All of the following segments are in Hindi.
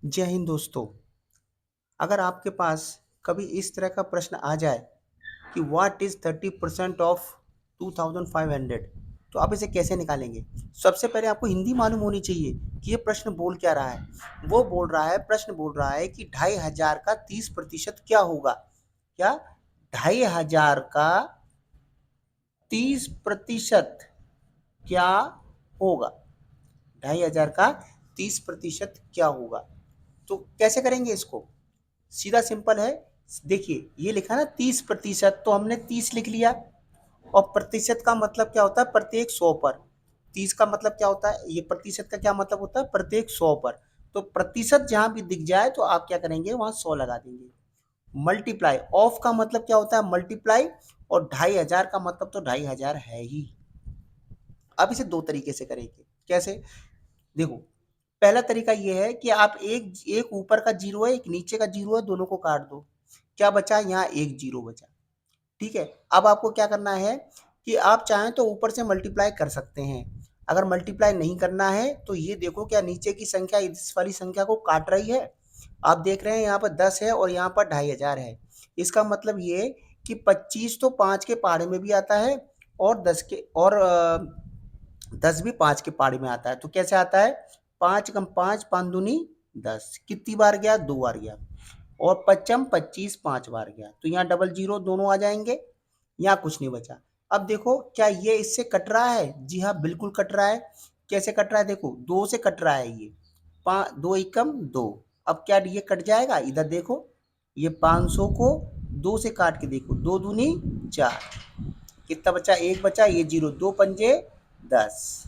जय हिंद दोस्तों। अगर आपके पास कभी इस तरह का प्रश्न आ जाए कि व्हाट इज 30% ऑफ 2500, तो आप इसे कैसे निकालेंगे? सबसे पहले आपको हिंदी मालूम होनी चाहिए कि ये प्रश्न बोल क्या रहा है। वो बोल रहा है, प्रश्न बोल रहा है कि 2500 का 30% क्या होगा। क्या? 2500 का 30% क्या होगा? 2500 का 30% क्या होगा? तो कैसे करेंगे इसको? सीधा सिंपल है। देखिए, ये लिखा ना 30%, तो हमने 30 लिख लिया। और प्रतिशत का मतलब क्या होता है? प्रत्येक 100 पर। 30 का मतलब क्या होता है? ये प्रतिशत का क्या मतलब होता है? प्रत्येक 100 पर। तो प्रतिशत जहां भी दिख जाए तो आप क्या करेंगे? वहां 100 लगा देंगे। मल्टीप्लाई ऑफ का मतलब क्या होता है? मल्टीप्लाई। और 2500 का मतलब तो 2500 है ही। अब इसे दो तरीके से करेंगे। कैसे? देखो, पहला तरीका ये है कि आप एक एक ऊपर का जीरो है, एक नीचे का जीरो है, दोनों को काट दो। क्या बचा? यहाँ एक जीरो बचा। ठीक है। अब आपको क्या करना है कि आप चाहें तो ऊपर से मल्टीप्लाई कर सकते हैं। अगर मल्टीप्लाई नहीं करना है तो ये देखो, क्या नीचे की संख्या इस वाली संख्या को काट रही है? आप देख रहे हैं यहाँ पर 10 है और यहाँ पर 2500 है। इसका मतलब ये कि 25 तो 5 के पारे में भी आता है, और 10 भी 5 के पारे में आता है। तो कैसे आता है? 5 कम 5, 5 दूनी 10। कितनी बार गया? 2 बार गया। और पच्चम 25 5 बार गया, तो यहाँ डबल जीरो दोनों आ जाएंगे। यहाँ कुछ नहीं बचा। अब देखो, क्या ये इससे कट रहा है? जी हाँ, बिल्कुल कट रहा है। कैसे कट रहा है? देखो, 2 से कट रहा है ये। 2 एकम 2। अब क्या ये कट जाएगा? इधर देखो, ये 500 को 2 से काट के देखो, 2 दूनी 4। कितना बचा? एक बचा। ये जीरो, 2 पंजे 10।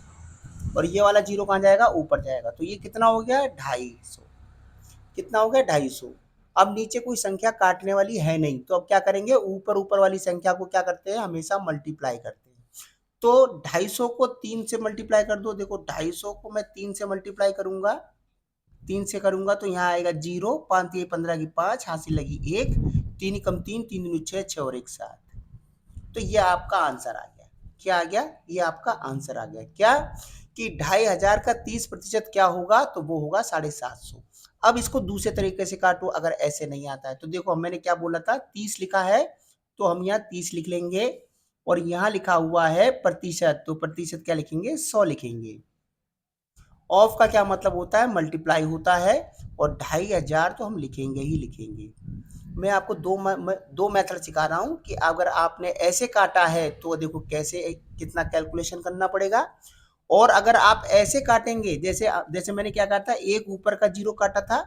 और ये वाला जीरो कहाँ जाएगा? ऊपर जाएगा। तो ये कितना हो गया? 250। कितना हो गया? 250। अब नीचे कोई संख्या काटने वाली है नहीं, तो अब क्या करेंगे? ऊपर ऊपर वाली संख्या को क्या करते हैं? हमेशा मल्टीप्लाई करते हैं। तो 250 को 3 से मल्टीप्लाई कर दो। देखो, 250 को मैं 3 से मल्टीप्लाई करूंगा। 3 से करूंगा तो यहाँ आएगा जीरो, 5 ये 15 की 5, हासिल लगी 1। 3 कम 3, 3 दूनी 6, 6 और 1 7। तो ये आपका आंसर आ गया। क्या आ गया? ये आपका आंसर आ गया। क्या? कि 2500 का 30% क्या होगा? तो वो होगा 750। अब इसको दूसरे तरीके से काटो, अगर ऐसे नहीं आता है तो देखो, मैंने क्या बोला था? 30 लिखा है तो हम यहाँ 30 लिख लेंगे। और यहाँ लिखा हुआ है प्रतिशत, तो प्रतिशत क्या लिखेंगे? 100 लिखेंगे। ऑफ का क्या मतलब होता है? मल्टीप्लाई होता है। और 2500 तो हम लिखेंगे ही लिखेंगे। मैं आपको दो मेथड सिखा रहा हूँ कि अगर आपने ऐसे काटा है तो देखो कैसे, कितना कैलकुलेशन करना पड़ेगा। और अगर आप ऐसे काटेंगे, जैसे जैसे मैंने क्या काटा था, एक ऊपर का जीरो काटा था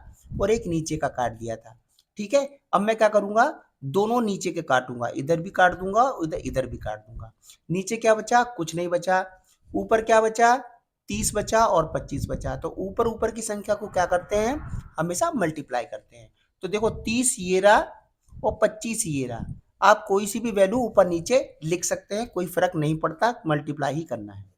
और एक नीचे का काट दिया था। ठीक है। अब मैं क्या करूंगा? दोनों नीचे के काटूंगा, इधर भी काट दूंगा, इधर इधर भी काट दूंगा। नीचे क्या बचा? कुछ नहीं बचा। ऊपर क्या बचा? 30 बचा और 25 बचा। तो ऊपर ऊपर की संख्या को क्या करते हैं? हमेशा मल्टीप्लाई करते हैं। तो देखो, 30 ये रहा और 25 ये रहा। आप कोई सी भी वैल्यू ऊपर नीचे लिख सकते हैं, कोई फर्क नहीं पड़ता, मल्टीप्लाई ही करना है।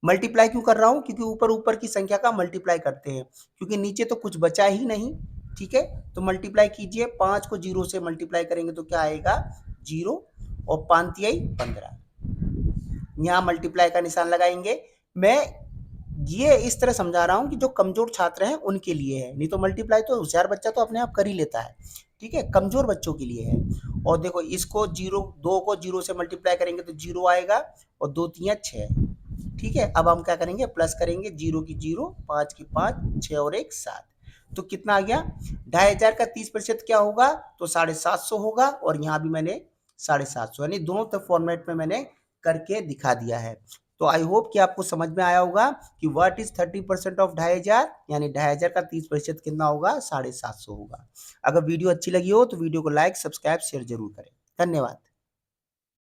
मल्टीप्लाई क्यों कर रहा हूं? क्योंकि ऊपर ऊपर की संख्या का मल्टीप्लाई करते हैं, क्योंकि नीचे तो कुछ बचा ही नहीं। ठीक है। तो मल्टीप्लाई कीजिए, 5 को जीरो से मल्टीप्लाई करेंगे तो क्या आएगा? जीरो। और 5 आई 15। यहाँ मल्टीप्लाई का निशान लगाएंगे। मैं ये इस तरह समझा रहा हूँ कि जो कमजोर छात्र हैं उनके लिए है, नहीं तो मल्टीप्लाई तो होशियार बच्चा तो अपने आप कर ही लेता है। ठीक है, कमजोर बच्चों के लिए है। और देखो, इसको जीरो, 2 को जीरो से मल्टीप्लाई करेंगे तो जीरो आएगा। और 2 तिया 6। ठीक है। अब हम क्या करेंगे? प्लस करेंगे, जीरो की जीरो, 5 की 5, 6 और 1 7। तो कितना आ गया? 2500 का 30% क्या होगा? तो 750 होगा। और यहाँ भी मैंने 750, यानी दोनों तरफ फॉर्मेट में मैंने करके दिखा दिया है। तो आई होप कि आपको समझ में आया होगा कि व्हाट इज 30% ऑफ 2500, यानी 2500 का 30% कितना होगा? 750 होगा। अगर वीडियो अच्छी लगी हो तो वीडियो को लाइक, सब्सक्राइब, शेयर जरूर करें। धन्यवाद।